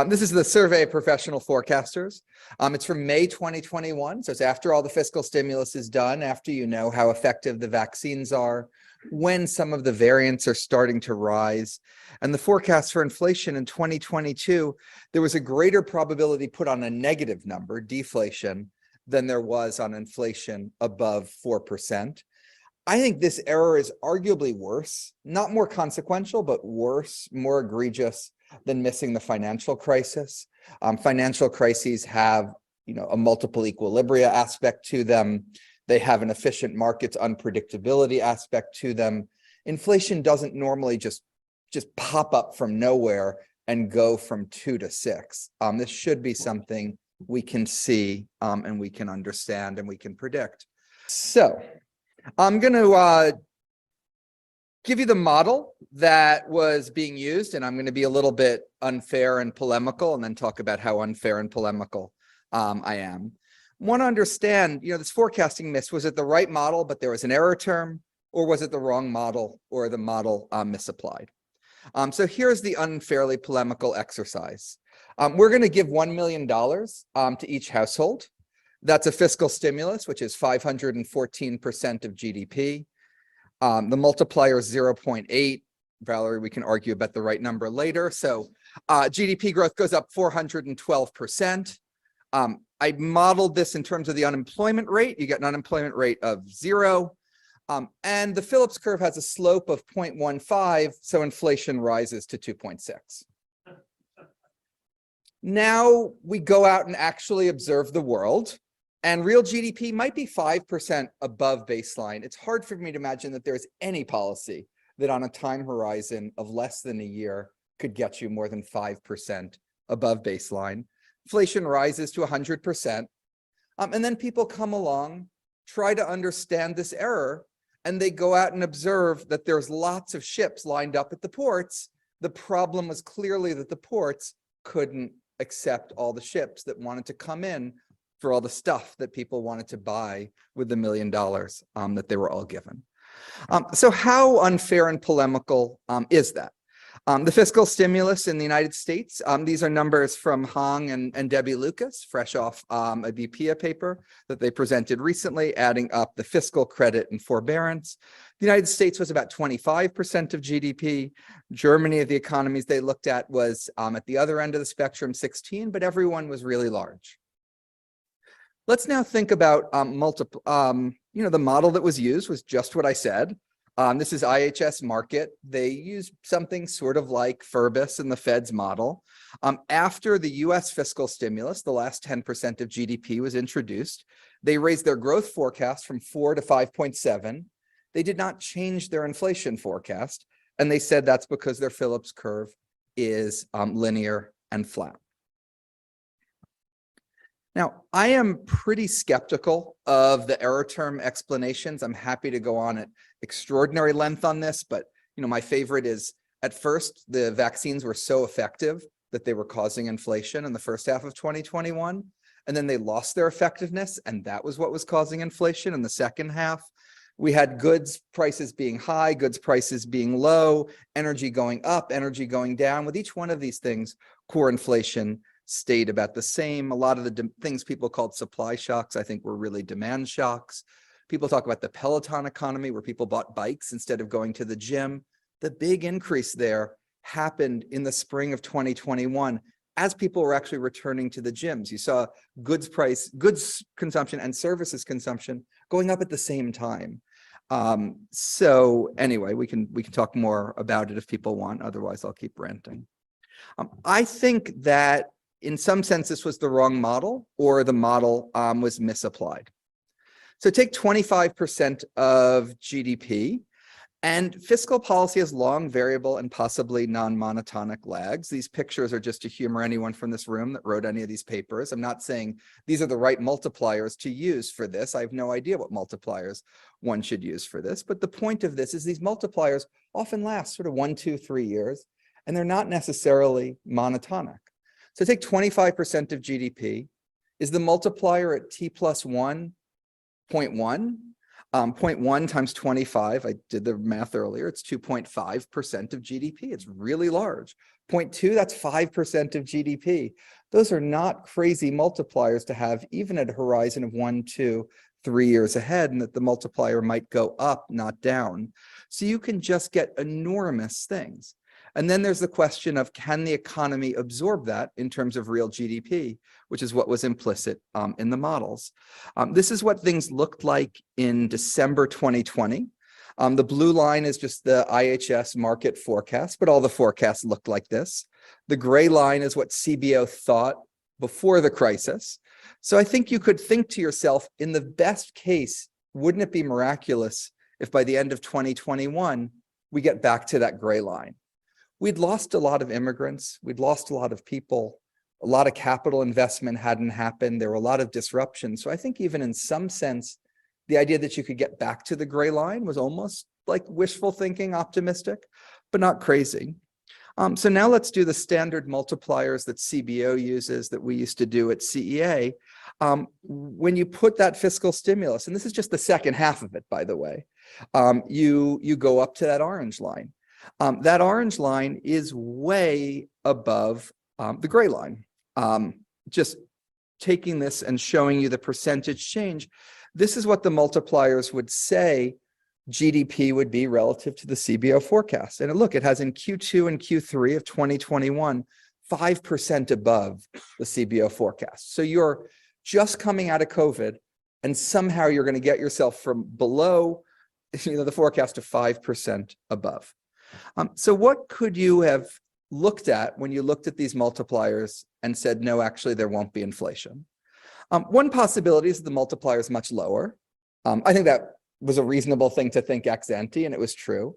This is the Survey of Professional Forecasters. It's from May 2021, so it's after all the fiscal stimulus is done, after you know how effective the vaccines are, when some of the variants are starting to rise. And the forecast for inflation in 2022, there was a greater probability put on a negative number, deflation, than there was on inflation above 4%. I think this error is arguably worse, not more consequential, but worse, more egregious than missing the financial crisis. Financial crises have, a multiple equilibria aspect to them. They have an efficient market's unpredictability aspect to them. Inflation doesn't normally just pop up from nowhere and go from 2 to 6. This should be something we can see and we can understand and we can predict. So I'm going to give you the model that was being used, and I'm going to be a little bit unfair and polemical, and then talk about how unfair and polemical I am. Want to understand, this forecasting miss, was it the right model, but there was an error term, or was it the wrong model, or the model misapplied? So here's the unfairly polemical exercise. We're going to give $1 million to each household. That's a fiscal stimulus, which is 514% of GDP. The multiplier is 0.8. Valerie, we can argue about the right number later. So GDP growth goes up 412%. I modeled this in terms of the unemployment rate. You get an unemployment rate of 0. And the Phillips curve has a slope of 0.15, so inflation rises to 2.6. Now we go out and actually observe the world. And real GDP might be 5% above baseline. It's hard for me to imagine that there's any policy that on a time horizon of less than a year could get you more than 5% above baseline. Inflation rises to 100%. And then people come along, try to understand this error, and they go out and observe that there's lots of ships lined up at the ports. The problem was clearly that the ports couldn't accept all the ships that wanted to come in for all the stuff that people wanted to buy with the $1 million that they were all given. So how unfair and polemical is that? The fiscal stimulus in the United States, these are numbers from Hong and Debbie Lucas, fresh off a BPA paper that they presented recently, adding up the fiscal credit and forbearance. The United States was about 25% of GDP. Germany, of the economies they looked at, was at the other end of the spectrum, 16, but everyone was really large. Let's now think about the model that was used was just what I said. This is IHS Markit. They used something sort of like Forbes and the Fed's model. After the US fiscal stimulus, the last 10% of GDP was introduced, they raised their growth forecast from 4 to 5.7. They did not change their inflation forecast, and they said that's because their Phillips curve is linear and flat. Now, I am pretty skeptical of the error term explanations. I'm happy to go on at extraordinary length on this, but my favorite is, at first, the vaccines were so effective that they were causing inflation in the first half of 2021, and then they lost their effectiveness, and that was what was causing inflation in the second half. We had goods prices being high, goods prices being low, energy going up, energy going down. With each one of these things, core inflation stayed about the same. A lot of the things people called supply shocks, I think, were really demand shocks. People talk about the Peloton economy, where people bought bikes instead of going to the gym. The big increase there happened in the spring of 2021 as people were actually returning to the gyms. You saw goods consumption and services consumption going up at the same time. So anyway, we can talk more about it if people want. Otherwise, I'll keep ranting. I think that in some sense, this was the wrong model, or the model was misapplied. So take 25% of GDP, and fiscal policy has long, variable, and possibly non-monotonic lags. These pictures are just to humor anyone from this room that wrote any of these papers. I'm not saying these are the right multipliers to use for this. I have no idea what multipliers one should use for this. But the point of this is these multipliers often last sort of 1, 2, 3 years, and they're not necessarily monotonic. So take 25% of GDP. Is the multiplier at T plus 1, 0.1? 0.1 times 25, I did the math earlier, it's 2.5% of GDP. It's really large. 0.2, that's 5% of GDP. Those are not crazy multipliers to have even at a horizon of 1, 2, 3 years ahead, and that the multiplier might go up, not down. So you can just get enormous things. And then there's the question of, can the economy absorb that in terms of real GDP, which is what was implicit in the models. This is what things looked like in December 2020. The blue line is just the IHS market forecast, but all the forecasts looked like this. The gray line is what CBO thought before the crisis. So I think you could think to yourself, in the best case, wouldn't it be miraculous if by the end of 2021, we get back to that gray line? We'd lost a lot of immigrants. We'd lost a lot of people. A lot of capital investment hadn't happened. There were a lot of disruptions. So I think even in some sense, the idea that you could get back to the gray line was almost like wishful thinking, optimistic, but not crazy. So now let's do the standard multipliers that CBO uses that we used to do at CEA. When you put that fiscal stimulus, and this is just the second half of it, by the way, you go up to that orange line. That orange line is way above the gray line. Just taking this and showing you the percentage change, this is what the multipliers would say GDP would be relative to the CBO forecast. And look, it has in Q2 and Q3 of 2021, 5% above the CBO forecast. So you're just coming out of COVID, and somehow you're going to get yourself from below the forecast to 5% above. So what could you have looked at when you looked at these multipliers and said, no, actually, there won't be inflation? One possibility is the multiplier is much lower. I think that was a reasonable thing to think ex ante, and it was true.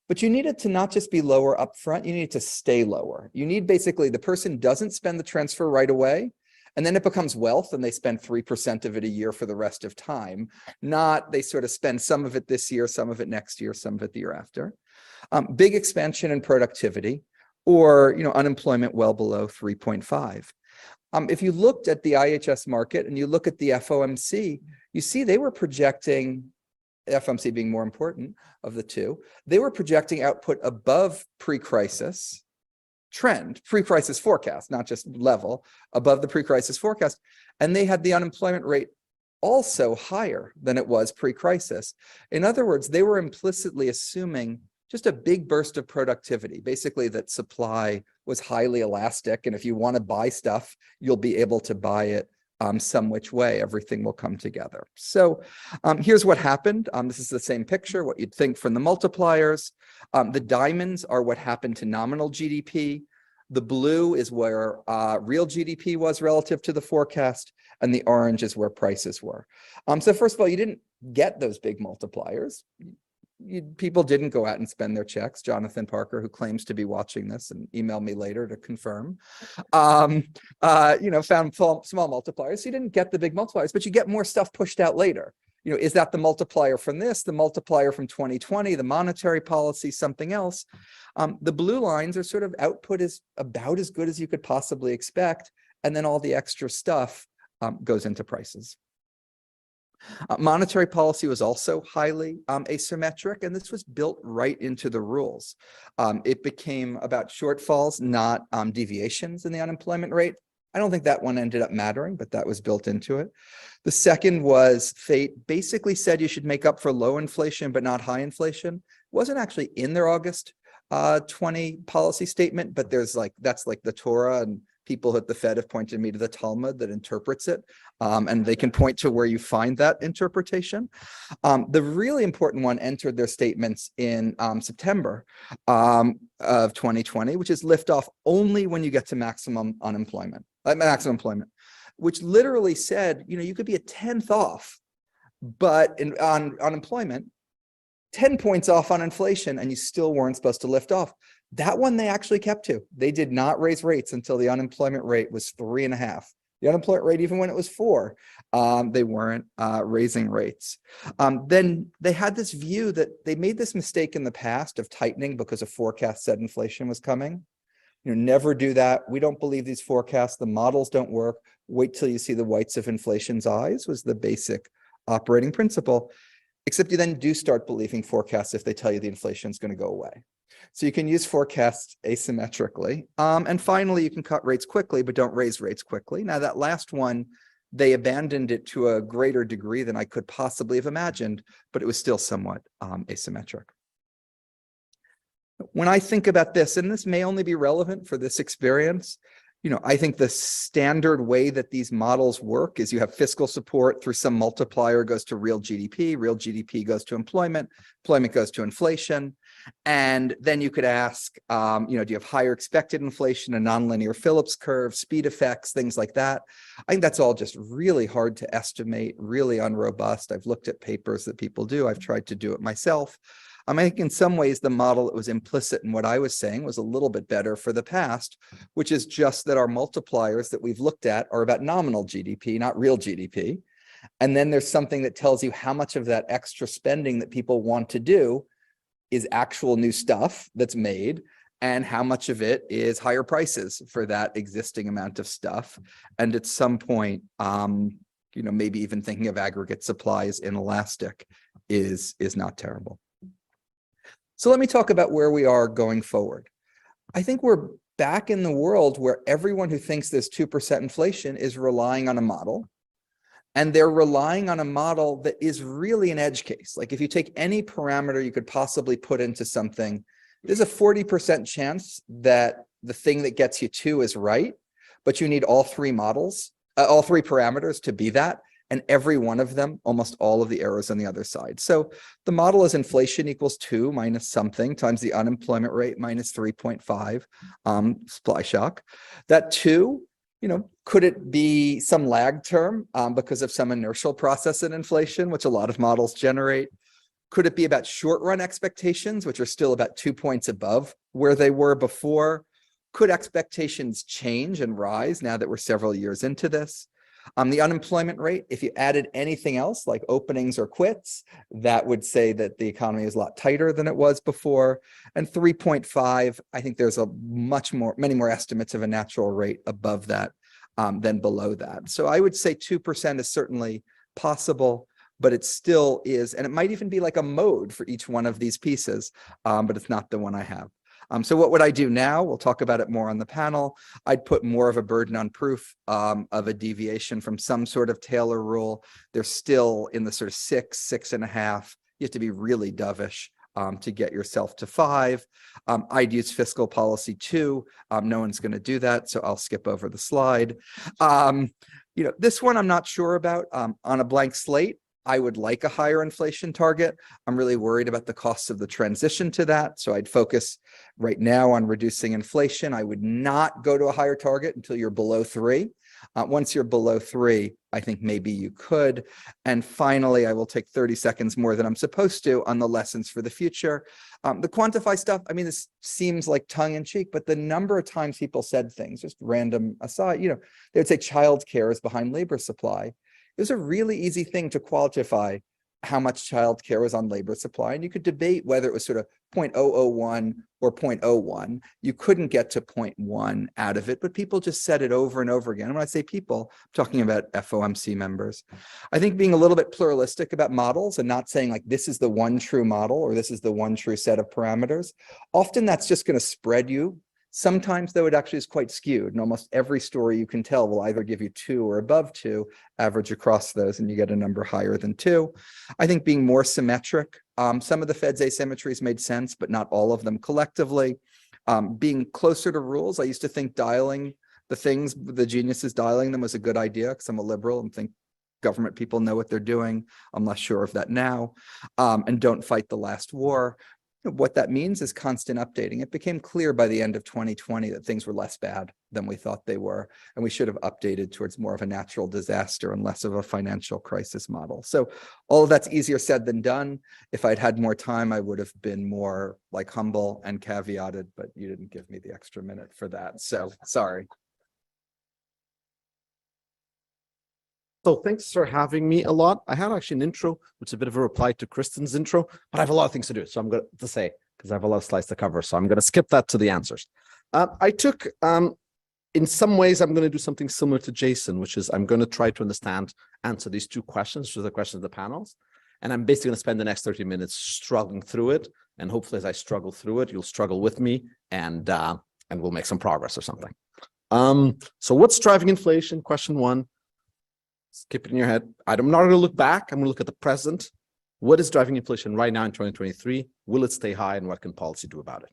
But you need it to not just be lower upfront, you need it to stay lower. You need basically the person doesn't spend the transfer right away, and then it becomes wealth and they spend 3% of it a year for the rest of time. Not they sort of spend some of it this year, some of it next year, some of it the year after. Big expansion in productivity, or unemployment well below 3.5. If you looked at the IHS market and you look at the FOMC, you see they were projecting, FOMC being more important of the two, they were projecting output above pre-crisis trend, pre-crisis forecast, not just level, above the pre-crisis forecast. And they had the unemployment rate also higher than it was pre-crisis. In other words, they were implicitly assuming just a big burst of productivity, basically that supply was highly elastic. And if you want to buy stuff, you'll be able to buy it some which way. Everything will come together. So here's what happened. This is the same picture, what you'd think from the multipliers. The diamonds are what happened to nominal GDP. The blue is where real GDP was relative to the forecast, and the orange is where prices were. So first of all, you didn't get those big multipliers. People didn't go out and spend their checks. Jonathan Parker, who claims to be watching this and email me later to confirm, found small multipliers. So you didn't get the big multipliers, but you get more stuff pushed out later. Is that the multiplier from this, the multiplier from 2020, the monetary policy, something else? The blue lines are sort of output is about as good as you could possibly expect. And then all the extra stuff goes into prices. Monetary policy was also highly asymmetric, and this was built right into the rules. It became about shortfalls, not deviations in the unemployment rate. I don't think that one ended up mattering, but that was built into it. The second was FATE basically said you should make up for low inflation, but not high inflation. It wasn't actually in their August 20 policy statement, but that's like the Torah, and people at the Fed have pointed me to the Talmud that interprets it, and they can point to where you find that interpretation. The really important one entered their statements in September of 2020, which is lift off only when you get to maximum employment, which literally said, you could be a 10th off, but on unemployment, 10 points off on inflation, and you still weren't supposed to lift off. That one they actually kept to. They did not raise rates until the unemployment rate was 3.5. The unemployment rate, even when it was 4, they weren't raising rates. Then they had this view that they made this mistake in the past of tightening because a forecast said inflation was coming. Never do that. We don't believe these forecasts. The models don't work. Wait till you see the whites of inflation's eyes was the basic operating principle. except you then do start believing forecasts if they tell you the inflation is going to go away. So you can use forecasts asymmetrically. And finally, you can cut rates quickly, but don't raise rates quickly. Now, that last one, they abandoned it to a greater degree than I could possibly have imagined, but it was still somewhat asymmetric. When I think about this, and this may only be relevant for this experience, I think the standard way that these models work is you have fiscal support through some multiplier goes to real GDP goes to employment goes to inflation. And then you could ask, do you have higher expected inflation, a nonlinear Phillips curve, speed effects, things like that? I think that's all just really hard to estimate, really unrobust. I've looked at papers that people do. I've tried to do it myself. I think in some ways, the model that was implicit in what I was saying was a little bit better for the past, which is just that our multipliers that we've looked at are about nominal GDP, not real GDP. And then there's something that tells you how much of that extra spending that people want to do is actual new stuff that's made, and how much of it is higher prices for that existing amount of stuff. And at some point, maybe even thinking of aggregate supply as inelastic is not terrible. So let me talk about where we are going forward. I think we're back in the world where everyone who thinks there's 2% inflation is relying on a model. And they're relying on a model that is really an edge case. Like if you take any parameter you could possibly put into something, there's a 40% chance that the thing that gets you 2 is right, but you need all three parameters to be that. And every one of them, almost all of the errors on the other side. So the model is inflation equals 2 minus something times the unemployment rate minus 3.5, supply shock. That 2, could it be some lag term because of some inertial process in inflation, which a lot of models generate? Could it be about short run expectations, which are still about 2 points above where they were before? Could expectations change and rise now that we're several years into this? The unemployment rate, if you added anything else like openings or quits, that would say that the economy is a lot tighter than it was before. And 3.5, I think there's many more estimates of a natural rate above that than below that. So I would say 2% is certainly possible, but it still is, and it might even be like a mode for each one of these pieces, but it's not the one I have. So what would I do now? We'll talk about it more on the panel. I'd put more of a burden on proof of a deviation from some sort of Taylor rule. They're still in the sort of 6.5. You have to be really dovish to get yourself to 5. I'd use fiscal policy 2. No one's going to do that, so I'll skip over the slide. This one I'm not sure about. On a blank slate, I would like a higher inflation target. I'm really worried about the costs of the transition to that. So I'd focus right now on reducing inflation. I would not go to a higher target until you're below 3. Once you're below 3, I think maybe you could. And finally, I will take 30 seconds more than I'm supposed to on the lessons for the future. The quantify stuff, I mean, this seems like tongue in cheek, but the number of times people said things, just random aside, they would say childcare is behind labor supply. It was a really easy thing to quantify how much childcare was on labor supply. And you could debate whether it was sort of 0.001 or 0.01. You couldn't get to 0.1 out of it, but people just said it over and over again. And when I say people, I'm talking about FOMC members. I think being a little bit pluralistic about models and not saying like this is the one true model or this is the one true set of parameters, often that's just going to spread you. Sometimes, though, it actually is quite skewed, and almost every story you can tell will either give you 2 or above 2, average across those, and you get a number higher than 2. I think being more symmetric, some of the Fed's asymmetries made sense, but not all of them collectively. Being closer to rules, I used to think dialing the things, the geniuses dialing them was a good idea because I'm a liberal and think government people know what they're doing. I'm less sure of that now. And don't fight the last war. What that means is constant updating. It became clear by the end of 2020 that things were less bad than we thought they were, and we should have updated towards more of a natural disaster and less of a financial crisis model. So all of that's easier said than done. If I'd had more time, I would have been more like humble and caveated, but you didn't give me the extra minute for that. So sorry. So thanks for having me a lot. I had actually an intro, which is a bit of a reply to Kristin's intro, but I have a lot of things to do. So I'm going to say, because I have a lot of slides to cover. So I'm going to skip that to the answers. I took, in some ways, I'm going to do something similar to Jason, which is I'm going to try to answer these 2 questions, which are the questions of the panels. And I'm basically going to spend the next 30 minutes struggling through it. And hopefully as I struggle through it, you'll struggle with me and we'll make some progress or something. So what's driving inflation? Question one. Skip it in your head. I'm not going to look back. I'm going to look at the present. What is driving inflation right now in 2023? Will it stay high and what can policy do about it?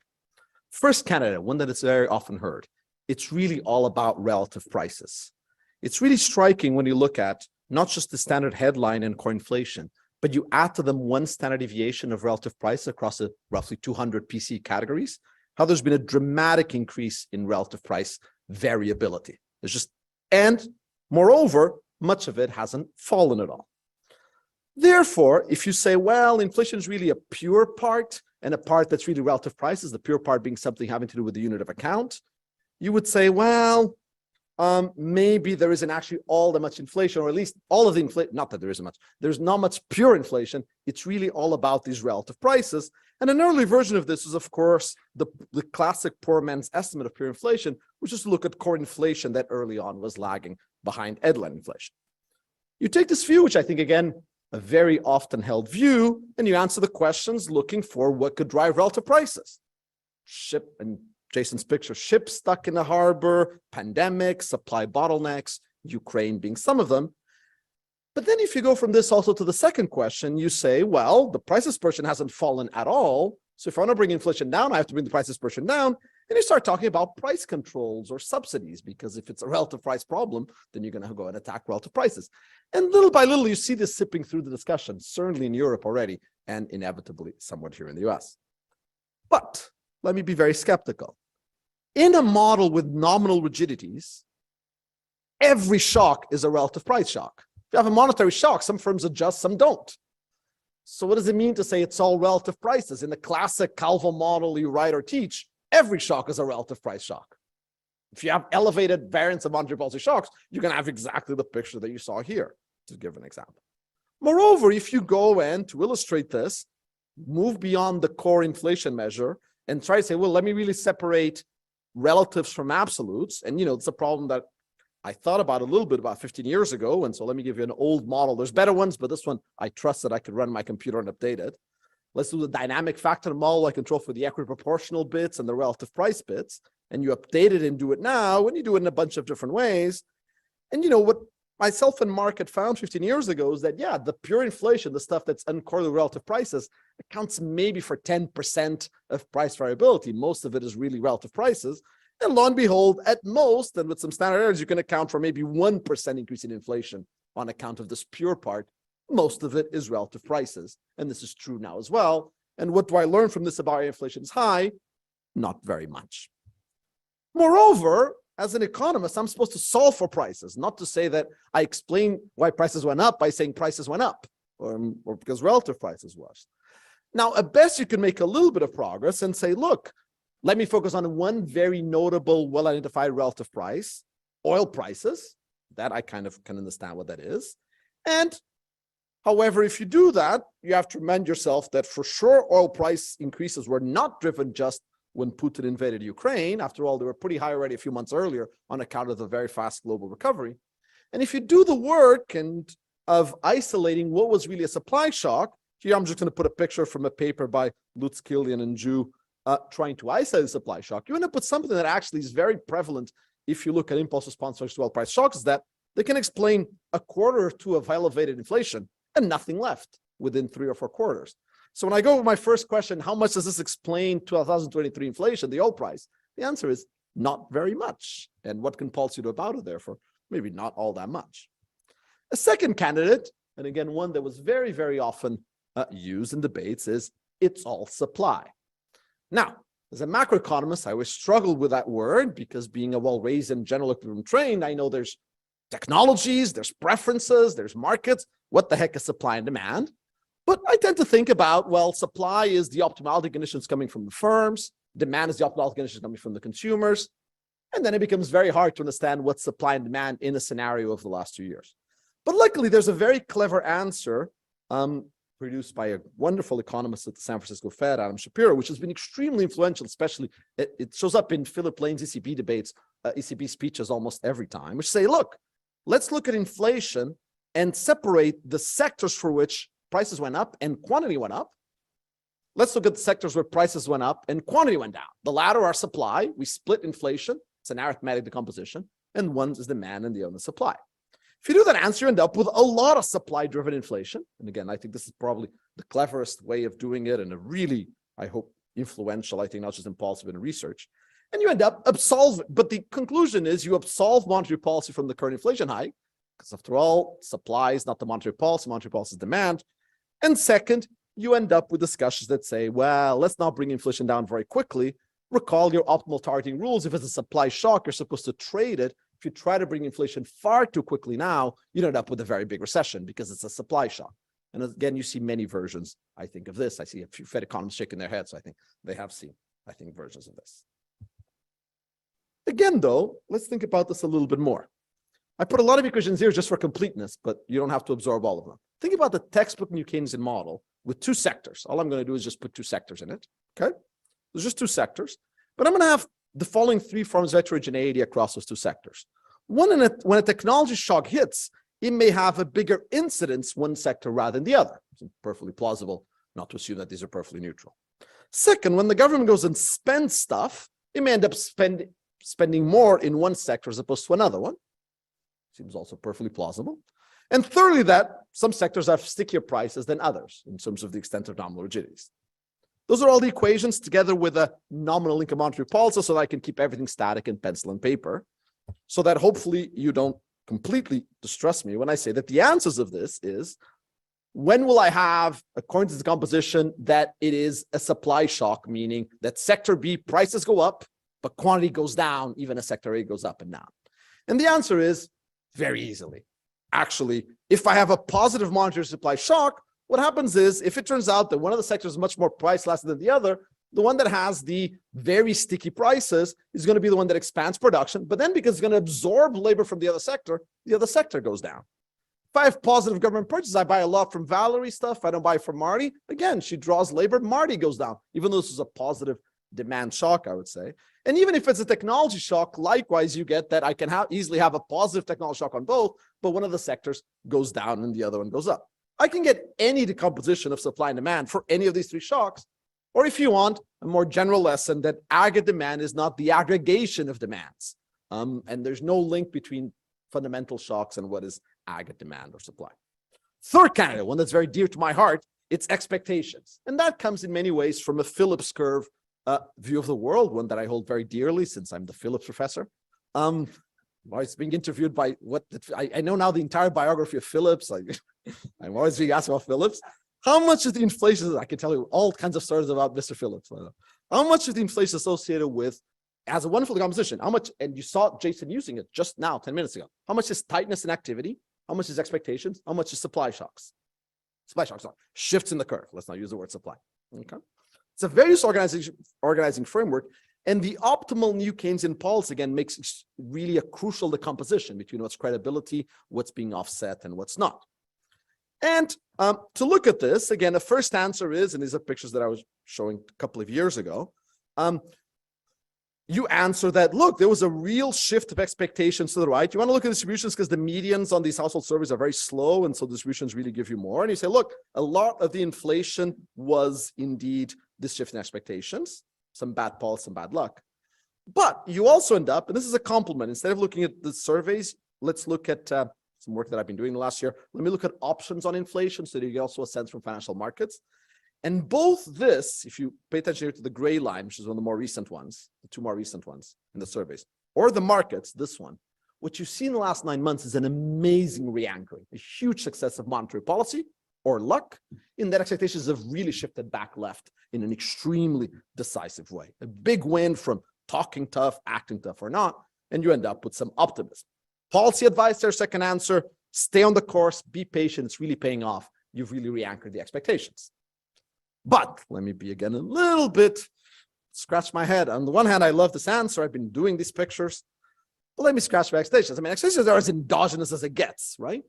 First candidate, one that is very often heard. It's really all about relative prices. It's really striking when you look at not just the standard headline and core inflation, but you add to them one standard deviation of relative price across a roughly 200 PC categories, how there's been a dramatic increase in relative price variability. And moreover, much of it hasn't fallen at all. Therefore, if you say, well, inflation is really a pure part and a part that's really relative prices, the pure part being something having to do with the unit of account, you would say, well, maybe there isn't actually all that much inflation, or at least all of the inflation, not that there isn't much, there's not much pure inflation. It's really all about these relative prices. And an early version of this is, of course, the classic poor man's estimate of pure inflation, which is to look at core inflation that early on was lagging behind headline inflation. You take this view, which I think, again, a very often held view, and you answer the questions looking for what could drive relative prices. Ship, and Jason's picture, ships stuck in the harbor, pandemic, supply bottlenecks, Ukraine being some of them. But then if you go from this also to the second question, you say, well, the prices per person hasn't fallen at all. So if I want to bring inflation down, I have to bring the prices per person down. And you start talking about price controls or subsidies, because if it's a relative price problem, then you're going to go and attack relative prices. And little by little, you see this sipping through the discussion, certainly in Europe already, and inevitably somewhat here in the US. But let me be very skeptical. In a model with nominal rigidities, every shock is a relative price shock. If you have a monetary shock, some firms adjust, some don't. So what does it mean to say it's all relative prices? In the classic Calvo model you write or teach, every shock is a relative price shock. If you have elevated variance of monetary policy shocks, you're going to have exactly the picture that you saw here, to give an example. Moreover, if you go and to illustrate this, move beyond the core inflation measure and try to say, well, let me really separate relatives from absolutes. And, it's a problem that I thought about a little bit about 15 years ago. And so let me give you an old model. There's better ones, but this one, I trust that I could run my computer and update it. Let's do the dynamic factor model I control for the equity proportional bits and the relative price bits. And you update it and do it now, and you do it in a bunch of different ways. And what myself and Mark had found 15 years ago is that, yeah, the pure inflation, the stuff that's uncorrelated relative prices, accounts maybe for 10% of price variability. Most of it is really relative prices. And lo and behold, at most, and with some standard errors, you can account for maybe 1% increase in inflation on account of this pure part. Most of it is relative prices. And this is true now as well. And what do I learn from this about inflation is high? Not very much. Moreover, as an economist, I'm supposed to solve for prices, not to say that I explain why prices went up by saying prices went up, or because relative prices was. Now, at best, you can make a little bit of progress and say, look, let me focus on one very notable, well-identified relative price, oil prices. That I kind of can understand what that is. And however, if you do that, you have to remind yourself that for sure, oil price increases were not driven just when Putin invaded Ukraine. After all, they were pretty high already a few months earlier on account of the very fast global recovery. And if you do the work of isolating what was really a supply shock, here I'm just going to put a picture from a paper by Lutz, Killian, and Zhu trying to isolate the supply shock. You end up with something that actually is very prevalent if you look at impulse response to oil price shocks, is that they can explain a quarter or two of elevated inflation and nothing left within 3 or 4 quarters. So when I go with my first question, how much does this explain 2023 inflation, the oil price? The answer is not very much. And what can policy do about it, therefore? Maybe not all that much. A second candidate, and again, one that was very, very often used in debates, is it's all supply. Now, as a macroeconomist, I always struggled with that word because being a well-raised and general equilibrium trained, I know there's technologies, there's preferences, there's markets. What the heck is supply and demand? But I tend to think about, well, supply is the optimality conditions coming from the firms, demand is the optimality conditions coming from the consumers, and then it becomes very hard to understand what's supply and demand in a scenario of the last 2 years. But luckily, there's a very clever answer produced by a wonderful economist at the San Francisco Fed, Adam Shapiro, which has been extremely influential, especially, it shows up in Philip Lane's ECB debates, ECB speeches almost every time, which say, look, let's look at inflation and separate the sectors for which prices went up and quantity went up. Let's look at the sectors where prices went up and quantity went down. The latter are supply. We split inflation. It's an arithmetic decomposition. And one is demand and the other is supply. If you do that answer, you end up with a lot of supply-driven inflation. And again, I think this is probably the cleverest way of doing it and a really, I hope, influential, I think, not just in policy, but in research. And you end up absolving, but the conclusion is you absolve monetary policy from the current inflation high, because after all, supply is not the monetary policy is demand. And second, you end up with discussions that say, well, let's not bring inflation down very quickly. Recall your optimal targeting rules. If it's a supply shock, you're supposed to trade it. If you try to bring inflation far too quickly now, you end up with a very big recession because it's a supply shock. And again, you see many versions, I think, of this. I see a few Fed economists shaking their heads, so I think they have seen, I think, versions of this. Again, though, let's think about this a little bit more. I put a lot of equations here just for completeness, but you don't have to absorb all of them. Think about the textbook New Keynesian model with two sectors. All I'm going to do is just put two sectors in it, okay? There's just two sectors, but I'm going to have the following three forms of heterogeneity across those two sectors. One, when a technology shock hits, it may have a bigger incidence one sector rather than the other. It's perfectly plausible not to assume that these are perfectly neutral. Second, when the government goes and spends stuff, it may end up spending more in one sector as opposed to another one. Seems also perfectly plausible. And thirdly, that some sectors have stickier prices than others in terms of the extent of nominal rigidities. Those are all the equations together with a nominal income monetary policy so that I can keep everything static in pencil and paper, so that hopefully you don't completely distress me when I say that the answers of this is, when will I have, according to the composition, that it is a supply shock, meaning that sector B prices go up, but quantity goes down, even as sector A goes up and down? And the answer is very easily. Actually, if I have a positive monetary supply shock, what happens is, if it turns out that one of the sectors is much more price elastic than the other, the one that has the very sticky prices is going to be the one that expands production, but then because it's going to absorb labor from the other sector goes down. If I have positive government purchases, I buy a lot from Valerie stuff, I don't buy from Marty. Again, she draws labor, Marty goes down, even though this is a positive demand shock, I would say. And even if it's a technology shock, likewise, you get that I can easily have a positive technology shock on both, but one of the sectors goes down and the other one goes up. I can get any decomposition of supply and demand for any of these three shocks. Or if you want, a more general lesson that aggregate demand is not the aggregation of demands. And there's no link between fundamental shocks and what is aggregate demand or supply. Third candidate, one that's very dear to my heart, it's expectations. And that comes in many ways from a Phillips curve view of the world, one that I hold very dearly since I'm the Phillips professor. I was being interviewed by I know now the entire biography of Phillips. I'm always being asked about Phillips. How much of the inflation, I can tell you all kinds of stories about Mr. Phillips. How much of the inflation associated with, as a wonderful composition, how much, and you saw Jason using it just now, 10 minutes ago, how much is tightness and activity? How much is expectations? How much is supply shocks? Supply shocks are shifts in the curve. Let's not use the word supply. Okay. It's a various organizing framework, and the optimal new Keynesian policy, again, makes really a crucial decomposition between what's credibility, what's being offset, and what's not. And to look at this, again, the first answer is, and these are pictures that I was showing a couple of years ago, you answer that, look, there was a real shift of expectations to the right. You want to look at distributions because the medians on these household surveys are very slow, and so distributions really give you more. And you say, look, a lot of the inflation was indeed this shift in expectations, some bad policy, some bad luck. But you also end up, and this is a compliment, instead of looking at the surveys, let's look at some work that I've been doing the last year. Let me look at options on inflation so that you get also a sense from financial markets. And both this, if you pay attention here to the gray line, which is one of the more recent ones, the two more recent ones in the surveys, or the markets, this one, what you see in the last 9 months is an amazing re-anchoring, a huge success of monetary policy or luck, in that expectations have really shifted back left in an extremely decisive way. A big win from talking tough, acting tough or not, and you end up with some optimism. Policy advice, their second answer, stay on the course, be patient, it's really paying off. You've really re-anchored the expectations. But let me be again a little bit, scratch my head. On the one hand, I love this answer. I've been doing these pictures. But let me scratch my expectations. I mean, expectations are as endogenous as it gets, right?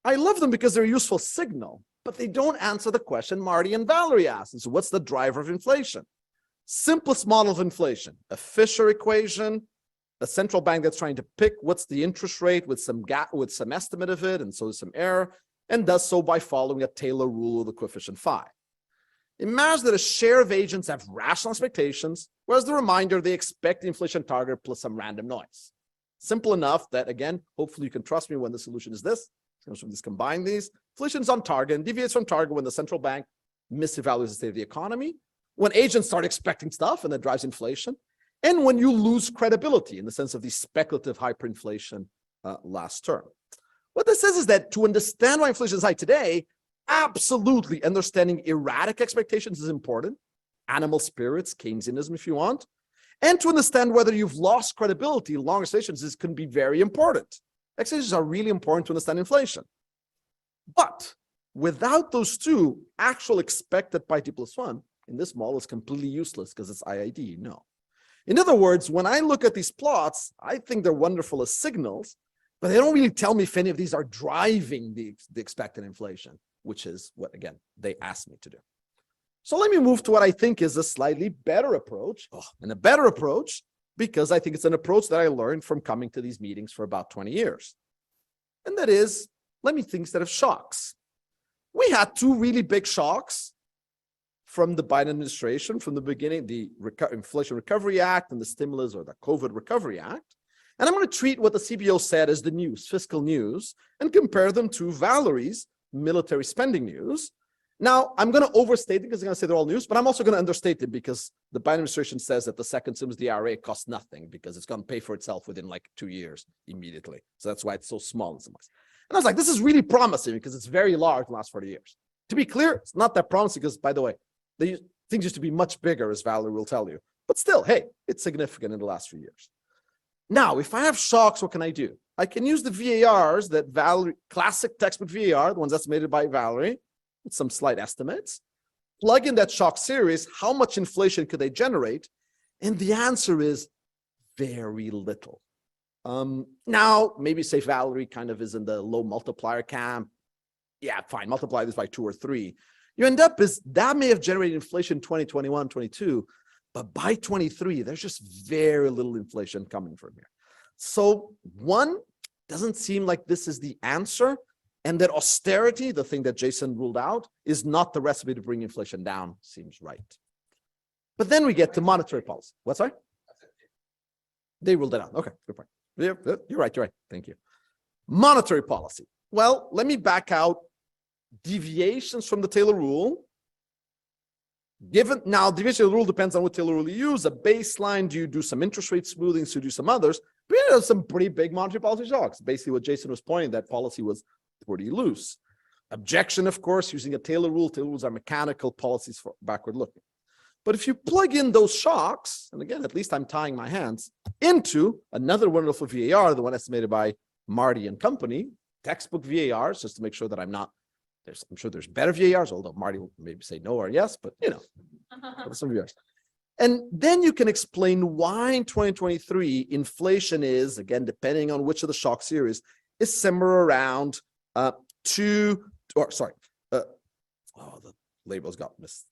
I love them because they're a useful signal, but they don't answer the question Marty and Valerie asked. So what's the driver of inflation? Simplest model of inflation, a Fisher equation, a central bank that's trying to pick what's the interest rate with some gap, with some estimate of it, and so there's some error. and does so by following a Taylor rule of the coefficient phi. Imagine that a share of agents have rational expectations, whereas the remainder, they expect the inflation target plus some random noise. Simple enough that, again, hopefully you can trust me when the solution is this. So just combine these. Inflation is on target and deviates from target when the central bank misevaluates the state of the economy, when agents start expecting stuff and that drives inflation, and when you lose credibility in the sense of the speculative hyperinflation last term. What this says is that to understand why inflation is high today, absolutely understanding erratic expectations is important. Animal spirits, Keynesianism if you want. And to understand whether you've lost credibility, long expectations can be very important. Expectations are really important to understand inflation. But without those two, actual expected pi t plus 1 in this model is completely useless because it's IID, no. In other words, when I look at these plots, I think they're wonderful as signals, but they don't really tell me if any of these are driving the expected inflation, which is what, again, they asked me to do. So let me move to what I think is a slightly better approach, and a better approach because I think it's an approach that I learned from coming to these meetings for about 20 years. And that is, let me think instead of shocks. We had two really big shocks from the Biden administration from the beginning, the Inflation Recovery Act and the stimulus or the COVID Recovery Act. And I'm going to treat what the CBO said as the news, fiscal news, and compare them to Valerie's military spending news. Now, I'm going to overstate it because I'm going to say they're all news, but I'm also going to understate it because the Biden administration says that the second stimulus, the IRA, costs nothing because it's going to pay for itself within like 2 years immediately. So that's why it's so small in some ways. And I was like, this is really promising because it's very large in the last 40 years. To be clear, it's not that promising because, by the way, things used to be much bigger, as Valerie will tell you. But still, hey, it's significant in the last few years. Now, if I have shocks, what can I do? I can use the VARs that Valerie, classic textbook VAR, the ones estimated by Valerie, with some slight estimates, plug in that shock series, how much inflation could they generate? And the answer is very little. Now, maybe say Valerie kind of is in the low multiplier camp. Yeah, fine, multiply this by 2 or 3. You end up is that may have generated inflation 2021, 22, but by 23, there's just very little inflation coming from here. So one, doesn't seem like this is the answer. And that austerity, the thing that Jason ruled out, is not the recipe to bring inflation down, seems right. But then we get to monetary policy. What's that? They ruled it out. Okay, good point. You're right. Thank you. Monetary policy. Well, let me back out deviations from the Taylor rule. Given now, deviation of the rule depends on what Taylor rule you use. A baseline, do you do some interest rate smoothing, so do some others? But you have some pretty big monetary policy shocks. Basically, what Jason was pointing, that policy was pretty loose. Objection, of course, using a Taylor rule. Taylor rules are mechanical policies for backward looking. But if you plug in those shocks, and again, at least I'm tying my hands, into another wonderful VAR, the one estimated by Marty and company, textbook VARs, just to make sure that I'm sure there's better VARs, although Marty will maybe say no or yes, but you know, some VARs. And then you can explain why in 2023, inflation is, again, depending on which of the shock series, is somewhere around the labels got missed.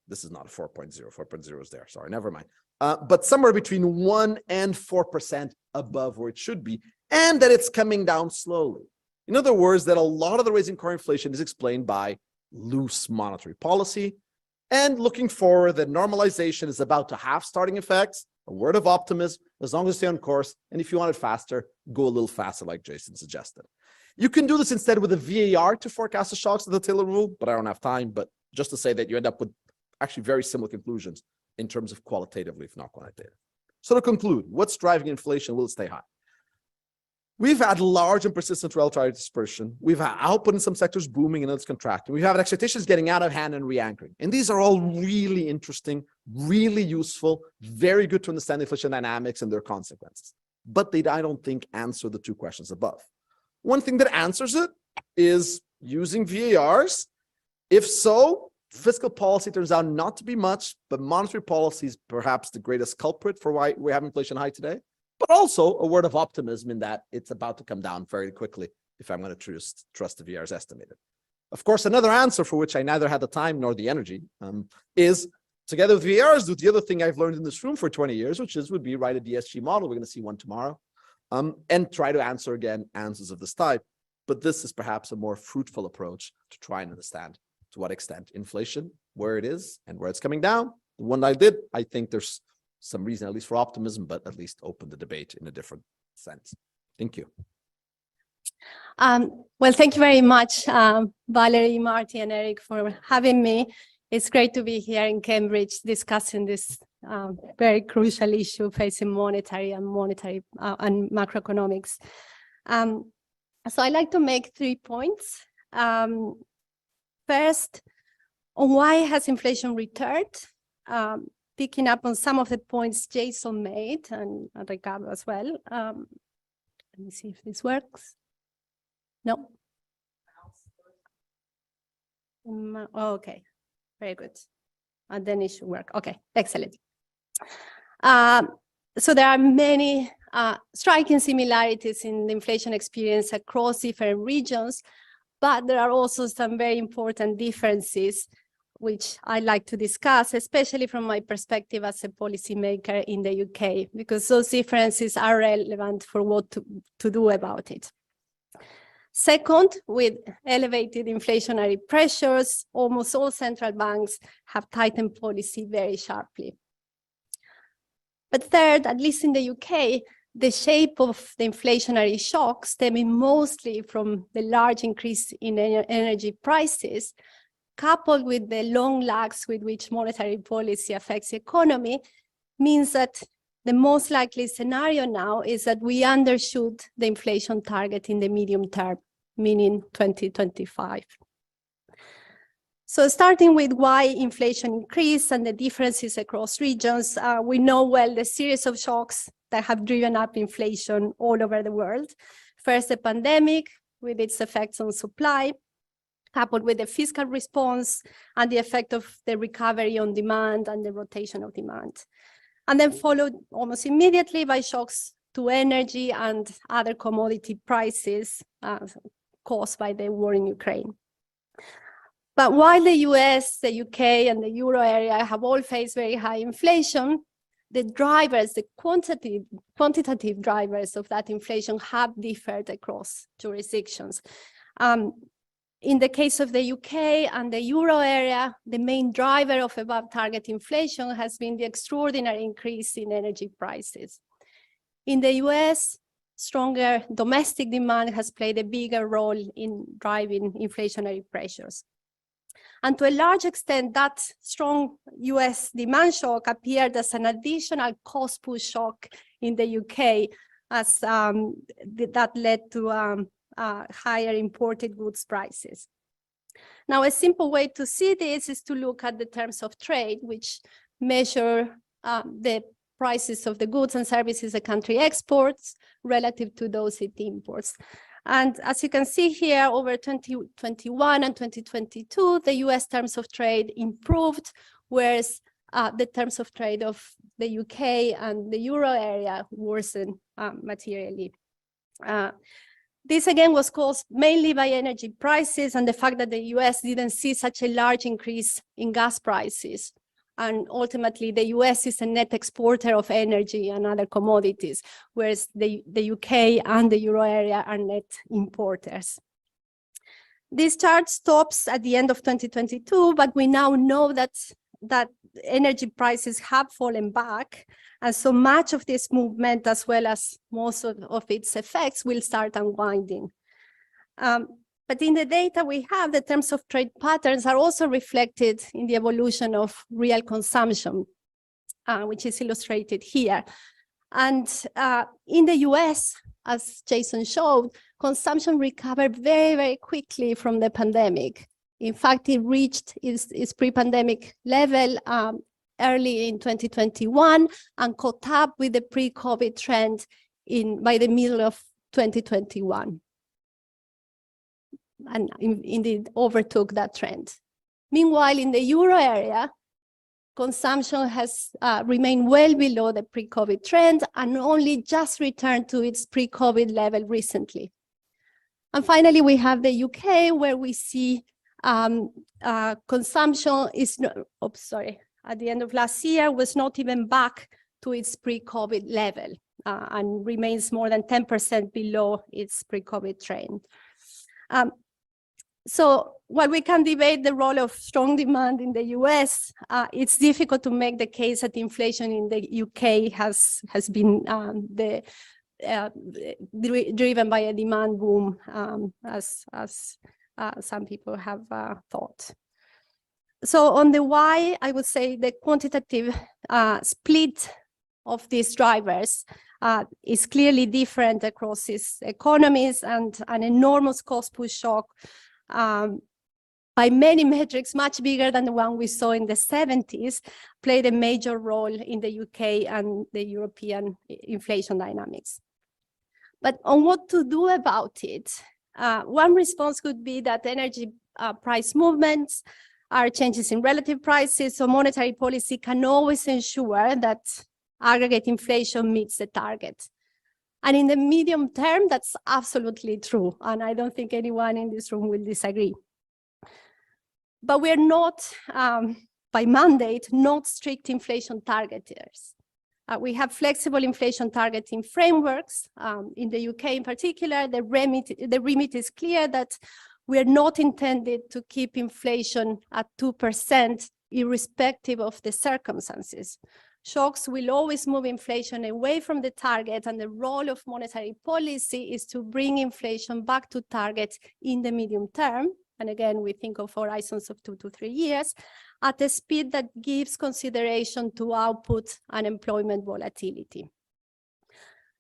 This is not a 4.0. 4.0 is there. Sorry, never mind. But somewhere between 1% and 4% above where it should be, and that it's coming down slowly. In other words, that a lot of the raising core inflation is explained by loose monetary policy, and looking forward that normalization is about to have starting effects, a word of optimism, as long as you stay on course, and if you want it faster, go a little faster like Jason suggested. You can do this instead with a VAR to forecast the shocks of the Taylor rule, but I don't have time, but just to say that you end up with actually very similar conclusions in terms of qualitatively, if not quantitative. So to conclude, what's driving inflation? Will it stay high? We've had large and persistent relative dispersion. We've had output in some sectors booming and others contracting. We have expectations getting out of hand and re-anchoring. And these are all really interesting, really useful, very good to understand inflation dynamics and their consequences. But they, I don't think, answer the two questions above. One thing that answers it is using VARs. If so, fiscal policy turns out not to be much, but monetary policy is perhaps the greatest culprit for why we have inflation high today. But also a word of optimism in that it's about to come down very quickly if I'm going to trust the VRs estimated. Of course, another answer for which I neither had the time nor the energy is together with VRs, do the other thing I've learned in this room for 20 years, which would be write a DSG model. We're going to see one tomorrow, and try to answer again answers of this type. But this is perhaps a more fruitful approach to try and understand to what extent inflation, where it is and where it's coming down. The one I did, I think there's some reason, at least for optimism, but at least open the debate in a different sense. Thank you. Well, thank you very much, Valerie, Marty, and Eric, for having me. It's great to be here in Cambridge discussing this very crucial issue facing monetary and macroeconomics. So I'd like to make 3 points. First, on why has inflation returned? Picking up on some of the points Jason made and Ricardo as well. Let me see if this works. No. Okay, very good. And then it should work. Okay, excellent. So there are many striking similarities in the inflation experience across different regions, but there are also some very important differences which I'd like to discuss, especially from my perspective as a policymaker in the UK, because those differences are relevant for what to do about it. Second, with elevated inflationary pressures, almost all central banks have tightened policy very sharply. But third, at least in the UK, the shape of the inflationary shock stemming mostly from the large increase in energy prices, coupled with the long lags with which monetary policy affects the economy, means that the most likely scenario now is that we undershoot the inflation target in the medium term, meaning 2025. So starting with why inflation increased and the differences across regions, we know well the series of shocks that have driven up inflation all over the world. First, the pandemic with its effects on supply, coupled with the fiscal response and the effect of the recovery on demand and the rotation of demand. And then followed almost immediately by shocks to energy and other commodity prices caused by the war in Ukraine. But while the US, the UK, and the Euro area have all faced very high inflation, the drivers, the quantitative drivers of that inflation have differed across jurisdictions. In the case of the UK and the Euro area, the main driver of above target inflation has been the extraordinary increase in energy prices. In the US, stronger domestic demand has played a bigger role in driving inflationary pressures. And to a large extent, that strong US demand shock appeared as an additional cost push shock in the UK, as that led to higher imported goods prices. Now, a simple way to see this is to look at the terms of trade, which measure the prices of the goods and services a country exports relative to those it imports. And as you can see here, over 2021 and 2022, the US terms of trade improved, whereas the terms of trade of the UK and the Euro area worsened materially. This again was caused mainly by energy prices and the fact that the US didn't see such a large increase in gas prices. And ultimately, the US is a net exporter of energy and other commodities, whereas the UK and the Euro area are net importers. This chart stops at the end of 2022, but we now know that energy prices have fallen back. And so much of this movement, as well as most of its effects, will start unwinding. But in the data we have, the terms of trade patterns are also reflected in the evolution of real consumption, which is illustrated here. And in the US, as Jason showed, consumption recovered very, very quickly from the pandemic. In fact, it reached its pre-pandemic level early in 2021 and caught up with the pre-COVID trend by the middle of 2021. And indeed overtook that trend. Meanwhile, in the Euro area, consumption has remained well below the pre-COVID trend and only just returned to its pre-COVID level recently. And finally, we have the UK, where we see consumption is, at the end of last year, was not even back to its pre-COVID level and remains more than 10% below its pre-COVID trend. So while we can debate the role of strong demand in the US, it's difficult to make the case that inflation in the UK has been driven by a demand boom, as some people have thought. So on the why, I would say the quantitative split of these drivers is clearly different across these economies, and an enormous cost push shock by many metrics, much bigger than the one we saw in the 70s, played a major role in the UK and the European inflation dynamics. But on what to do about it, one response could be that energy price movements are changes in relative prices, so monetary policy can always ensure that aggregate inflation meets the target. And in the medium term, that's absolutely true, and I don't think anyone in this room will disagree. But we're not, by mandate, not strict inflation targeters. We have flexible inflation targeting frameworks. In the UK in particular, the remit is clear that we are not intended to keep inflation at 2% irrespective of the circumstances. Shocks will always move inflation away from the target, and the role of monetary policy is to bring inflation back to target in the medium term. And again, we think of horizons of 2 to 3 years at a speed that gives consideration to output and employment volatility.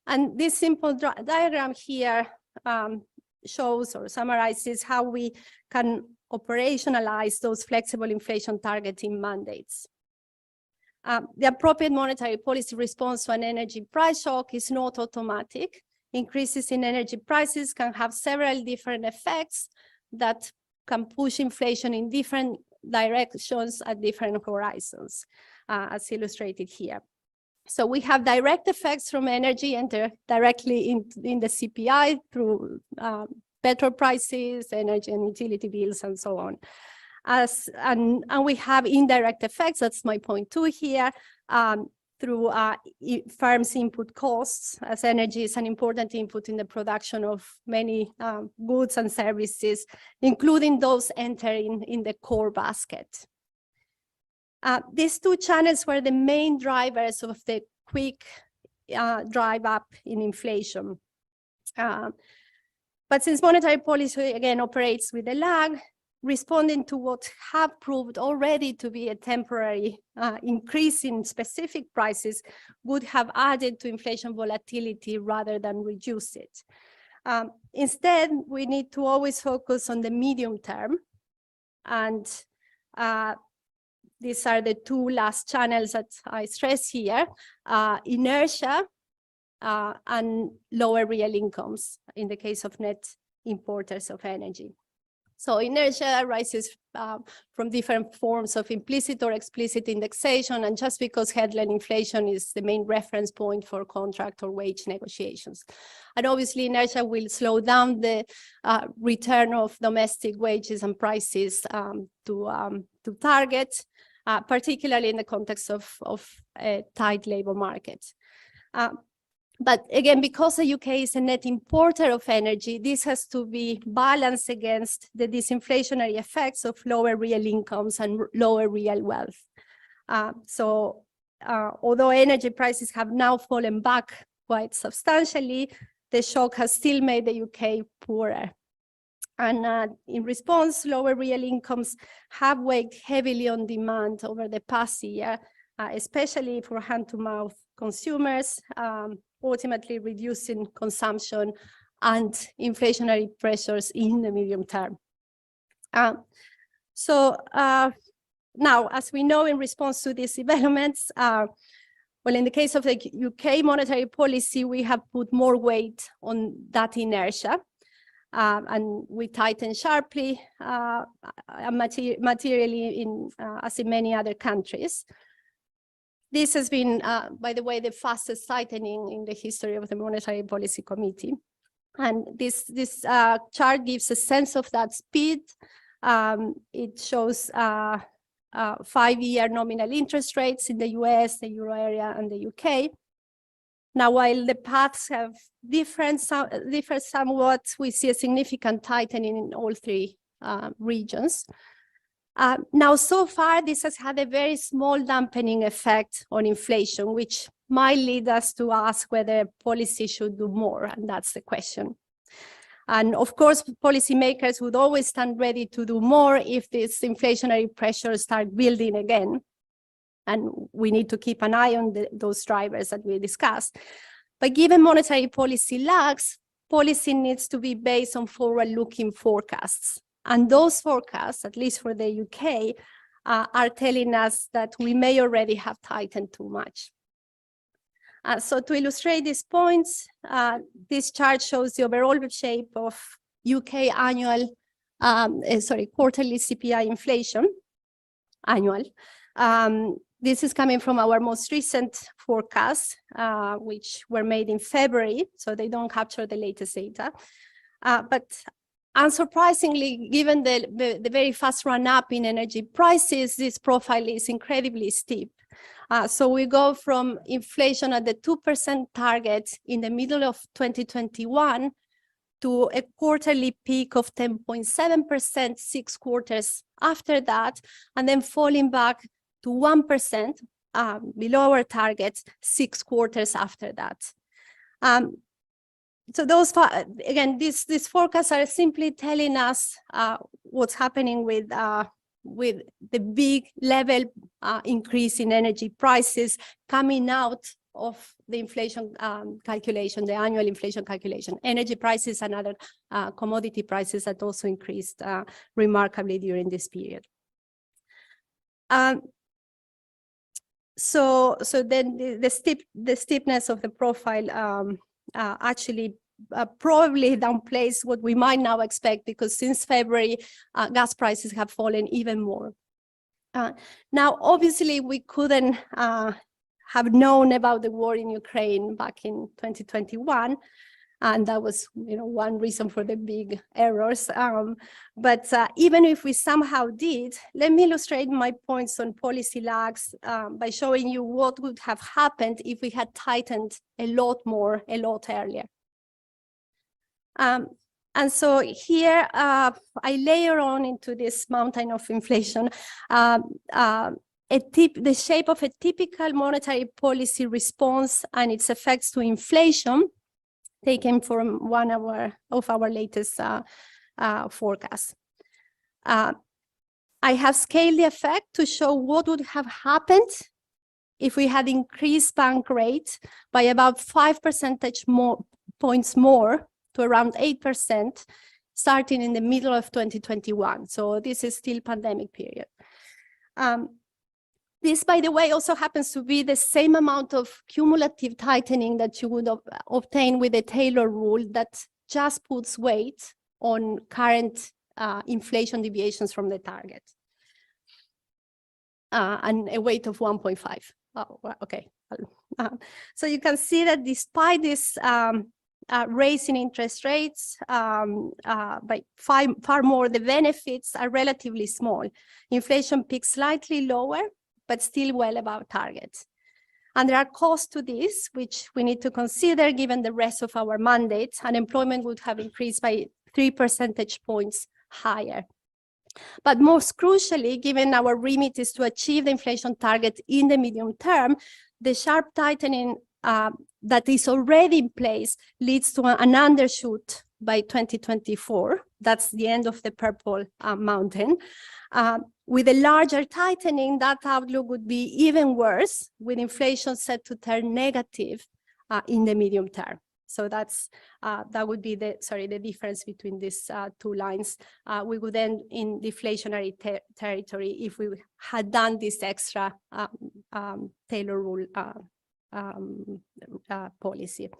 And this simple diagram here shows or summarizes how we can operationalize those flexible inflation targeting mandates. The appropriate monetary policy response to an energy price shock is not automatic. Increases in energy prices can have several different effects that can push inflation in different directions at different horizons, as illustrated here. So we have direct effects from energy enter directly in the CPI through petrol prices, energy and utility bills, and so on. And we have indirect effects, that's my point too here, through firms' input costs, as energy is an important input in the production of many goods and services, including those entering in the core basket. These two channels were the main drivers of the quick drive up in inflation. But since monetary policy, again, operates with a lag, responding to what have proved already to be a temporary increase in specific prices would have added to inflation volatility rather than reduce it. Instead, we need to always focus on the medium term. And these are the two last channels that I stress here, inertia and lower real incomes in the case of net importers of energy. So inertia arises from different forms of implicit or explicit indexation, and just because headline inflation is the main reference point for contract or wage negotiations. And obviously inertia will slow down the return of domestic wages and prices to target, particularly in the context of a tight labor market. But again, because the UK is a net importer of energy, this has to be balanced against the disinflationary effects of lower real incomes and lower real wealth. Although energy prices have now fallen back quite substantially, the shock has still made the UK poorer. And in response, lower real incomes have weighed heavily on demand over the past year, especially for hand-to-mouth consumers, ultimately reducing consumption and inflationary pressures in the medium term. Now, as we know, in response to these developments, well, in the case of the UK monetary policy, we have put more weight on that inertia, and we tighten sharply, materially, as in many other countries. This has been, by the way, the fastest tightening in the history of the Monetary Policy Committee. And this chart gives a sense of that speed. It shows 5-year nominal interest rates in the US, the Euro area, and the UK. Now, while the paths have different somewhat, we see a significant tightening in all three regions. Now, so far, this has had a very small dampening effect on inflation, which might lead us to ask whether policy should do more, and that's the question. And of course, policymakers would always stand ready to do more if these inflationary pressures start building again. And we need to keep an eye on those drivers that we discussed. But given monetary policy lags, policy needs to be based on forward-looking forecasts. And those forecasts, at least for the UK, are telling us that we may already have tightened too much. So to illustrate these points, this chart shows the overall shape of UK quarterly CPI inflation, annual. This is coming from our most recent forecasts, which were made in February, so they don't capture the latest data. But unsurprisingly, given the very fast run-up in energy prices, this profile is incredibly steep. So we go from inflation at the 2% target in the middle of 2021 to a quarterly peak of 10.7% 6 quarters after that, and then falling back to 1% below our target 6 quarters after that. So those, again, these forecasts are simply telling us what's happening with the big level increase in energy prices coming out of the inflation calculation, the annual inflation calculation. Energy prices and other commodity prices that also increased remarkably during this period. So then the steepness of the profile actually probably downplays what we might now expect, because since February, gas prices have fallen even more. Now, obviously, we couldn't have known about the war in Ukraine back in 2021, and that was, one reason for the big errors. But even if we somehow did, let me illustrate my points on policy lags by showing you what would have happened if we had tightened a lot more, a lot earlier. And so here, I layer on into this mountain of inflation the shape of a typical monetary policy response and its effects to inflation, taken from one of our latest forecasts. I have scaled the effect to show what would have happened if we had increased bank rate by about 5 percentage points more to around 8%, starting in the middle of 2021. So this is still pandemic period. This, by the way, also happens to be the same amount of cumulative tightening that you would obtain with the Taylor rule that just puts weight on current inflation deviations from the target. And a weight of 1.5. Oh, well, okay. So you can see that despite this raise in interest rates by far more, the benefits are relatively small. Inflation peaks slightly lower, but still well above targets. And there are costs to this, which we need to consider given the rest of our mandates. Unemployment would have increased by 3 percentage points higher. But most crucially, given our remit is to achieve the inflation target in the medium term, the sharp tightening that is already in place leads to an undershoot by 2024. That's the end of the purple mountain. With a larger tightening, that outlook would be even worse, with inflation set to turn negative in the medium term. So that's that would be the difference between these two lines. We would end in deflationary territory if we had done this extra Taylor rule policy.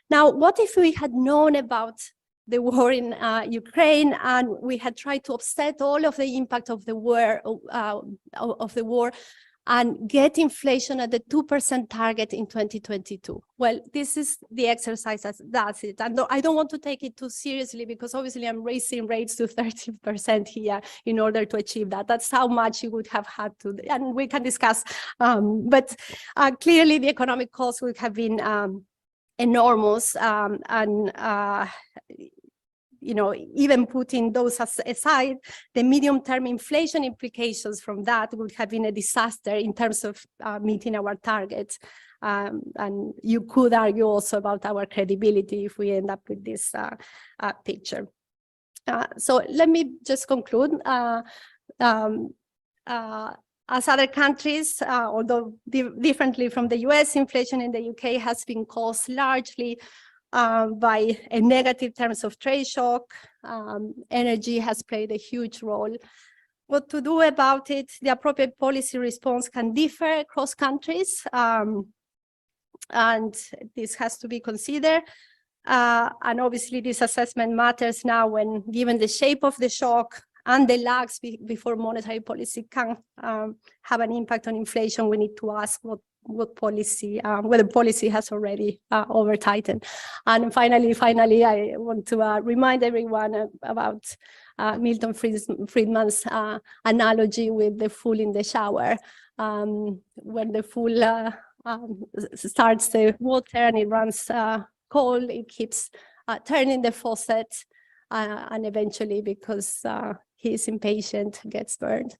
Now, what if we had known about the war in Ukraine and we had tried to offset all of the impact of the war and get inflation at the 2% target in 2022? Well, this is the exercise that's it. And I don't want to take it too seriously, because obviously I'm raising rates to 30% here in order to achieve that. That's how much you would have had to, and we can discuss. But clearly the economic costs would have been enormous, even putting those aside, the medium-term inflation implications from that would have been a disaster in terms of meeting our targets. And you could argue also about our credibility if we end up with this picture. So let me just conclude. As other countries, although differently from the US, inflation in the UK has been caused largely by a negative terms of trade shock. Energy has played a huge role. What to do about it? The appropriate policy response can differ across countries, and this has to be considered. And obviously this assessment matters now when, given the shape of the shock and the lags before monetary policy can have an impact on inflation, we need to ask what policy, whether policy has already over-tightened. And finally, I want to remind everyone about Milton Friedman's analogy with the fool in the shower. When the fool starts the water and it runs cold, it keeps turning the faucet, and eventually, because he's impatient, gets burned.